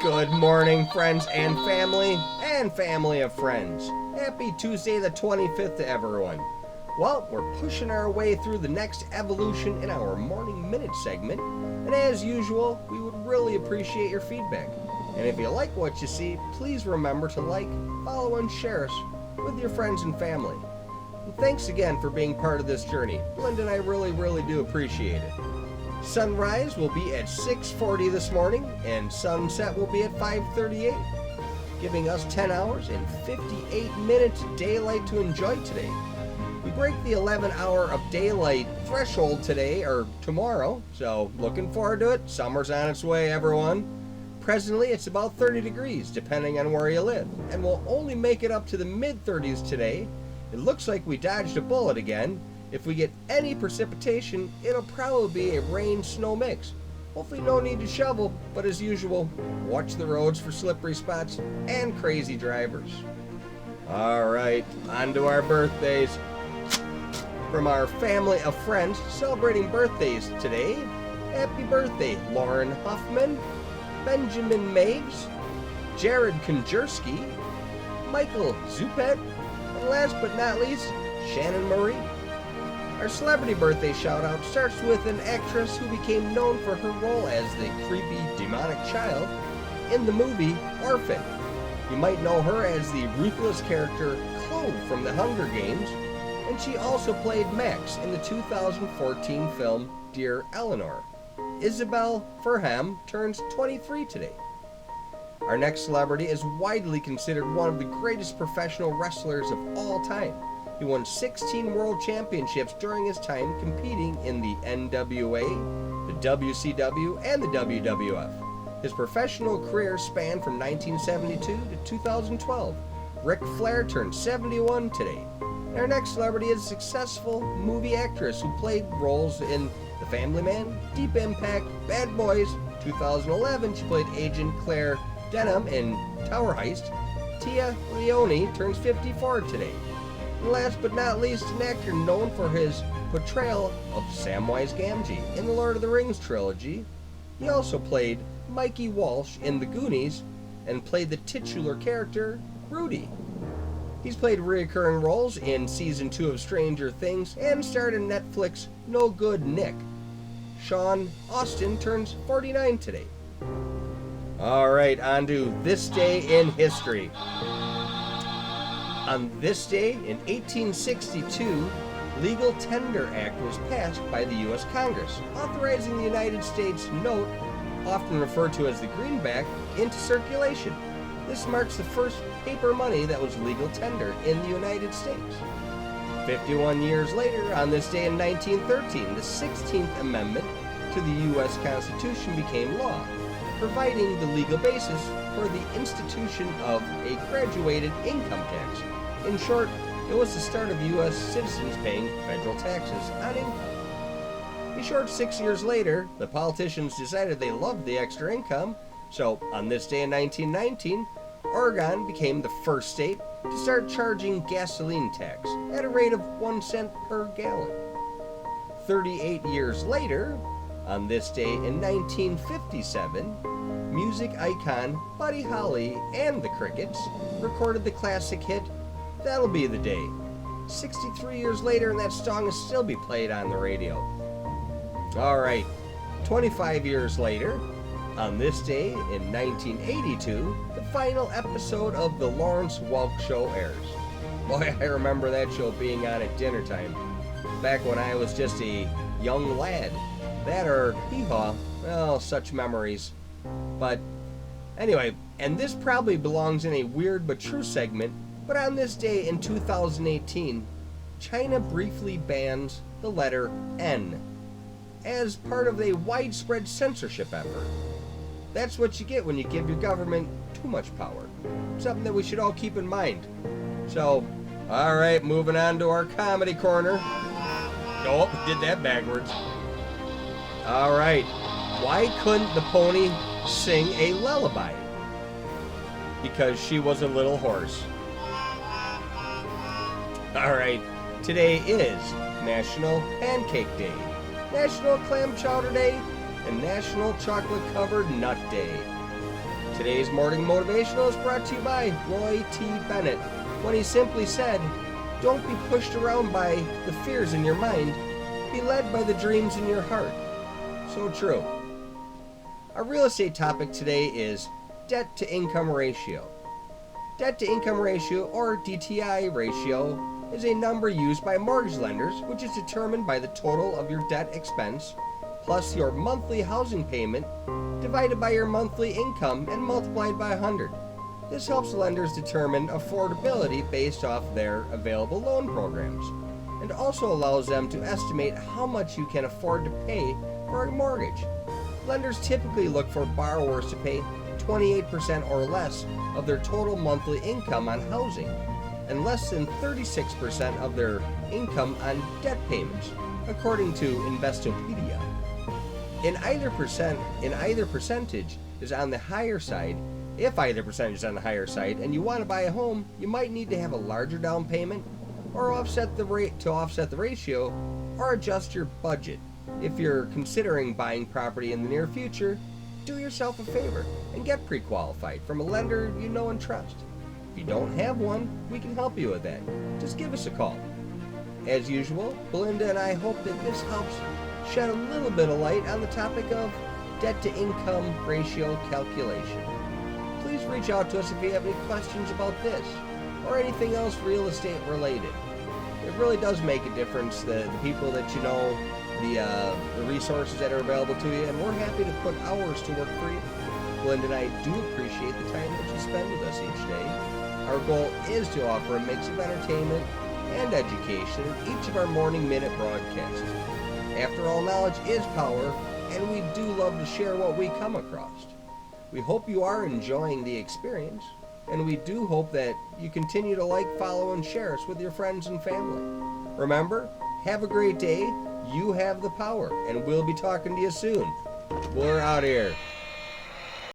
Good morning, friends and family of friends. Happy Tuesday the 25th to everyone. Well, we're pushing our way through the next evolution in our Morning Minutes segment, and as usual, we would really appreciate your feedback. And if you like what you see, please remember to like, follow, and share us with your friends and family. And thanks again for being part of this journey. Linda and I really do appreciate it. Sunrise will be at 6:40 this morning, and sunset will be at 5:38, giving us 10 hours and 58 minutes of daylight to enjoy today. We break the 11-hour of daylight threshold today, or tomorrow, so looking forward to it. Summer's on its way, everyone. Presently, it's about 30 degrees, depending on where you live, and we'll only make it up to the mid-30s today. It looks like we dodged a bullet again. If we get any precipitation, it'll probably be a rain-snow mix. Hopefully no need to shovel, but as usual, watch the roads for slippery spots and crazy drivers. Alright, on to our birthdays. From our family of friends celebrating birthdays today, happy birthday Lauren Huffman, Benjamin Meigs, Jared Konjerski, Michael Zupet, and last but not least, Shannon Marie. Our celebrity birthday shout-out starts with an actress who became known for her role as the creepy, demonic child in the movie Orphan. You might know her as the ruthless character Clove from The Hunger Games, and she also played Max in the 2014 film Dear Eleanor. Isabel Furham turns 23 today. Our next celebrity is widely considered one of the greatest professional wrestlers of all time. He won 16 world championships during his time competing in the NWA, the WCW, and the WWF. His professional career spanned from 1972 to 2012. Ric Flair turned 71 today. Our next celebrity is a successful movie actress who played roles in The Family Man, Deep Impact, Bad Boys. 2011, she played Agent Claire Denham in Tower Heist. Tia Leone turns 54 today. And last but not least, an actor known for his portrayal of Samwise Gamgee in the Lord of the Rings trilogy. He also played Mikey Walsh in The Goonies and played the titular character, Rudy. He's played recurring roles in Season 2 of Stranger Things and starred in Netflix No Good Nick. Sean Austin turns 49 today. Alright, on to This Day in History. On this day, in 1862, Legal Tender Act was passed by the U.S. Congress, authorizing the United States note, often referred to as the greenback, into circulation. This marks the first paper money that was legal tender in the United States. 51 years later, on this day in 1913, the 16th Amendment to the U.S. Constitution became law, providing the legal basis for the institution of a graduated income tax. In short, it was the start of U.S. citizens paying federal taxes on income. A short 6 years later, the politicians decided they loved the extra income, so on this day in 1919, Oregon became the first state to start charging gasoline tax at a rate of 1 cent per gallon. 38 years later, on this day in 1957, music icon Buddy Holly and the Crickets recorded the classic hit That'll Be the Day. 63 years later, and that song is still be played on the radio. Alright, 25 years later, on this day in 1982, the final episode of The Lawrence Welk Show airs. Boy, I remember that show being on at dinner time, back when I was just a young lad. That or hee-haw, well, such memories. But anyway, and this probably belongs in a weird but true segment, but on this day in 2018, China briefly bans the letter N as part of a widespread censorship effort. That's what you get when you give your government too much power. Something that we should all keep in mind. So, alright, moving on to our comedy corner. Oh, did that backwards. Alright, why couldn't the pony sing a lullaby? Because she was a little horse. Alright, today is National Pancake Day, National Clam Chowder Day, and National Chocolate Covered Nut Day. Today's morning motivational is brought to you by Roy T. Bennett, when he simply said, "Don't be pushed around by the fears in your mind, be led by the dreams in your heart." So true. Our real estate topic today is debt to income ratio. Debt to income ratio, or DTI ratio, is a number used by mortgage lenders which is determined by the total of your debt expense plus your monthly housing payment divided by your monthly income and multiplied by 100. This helps lenders determine affordability based off their available loan programs, and also allows them to estimate how much you can afford to pay for a mortgage. Lenders typically look for borrowers to pay 28% or less of their total monthly income on housing, and less than 36% of their income on debt payments, according to Investopedia. If either percentage is on the higher side, and you want to buy a home, you might need to have a larger down payment, or offset the ratio, or adjust your budget. If you're considering buying property in the near future, do yourself a favor and get pre-qualified from a lender you know and trust. If you don't have one, we can help you with that. Just give us a call. As usual, Belinda and I hope that this helps shed a little bit of light on the topic of debt to income ratio calculation. Please reach out to us if you have any questions about this or anything else real estate related. It really does make a difference, the people that you know, the resources that are available to you, and we're happy to put ours to work for you. Belinda and I do appreciate the time that you spend with us each day. Our goal is to offer a mix of entertainment and education in each of our Morning Minute broadcasts. After all, knowledge is power, and we do love to share what we come across. We hope you are enjoying the experience, and we do hope that you continue to like, follow, and share us with your friends and family. Remember, have a great day. You have the power, and we'll be talking to you soon. We're out here.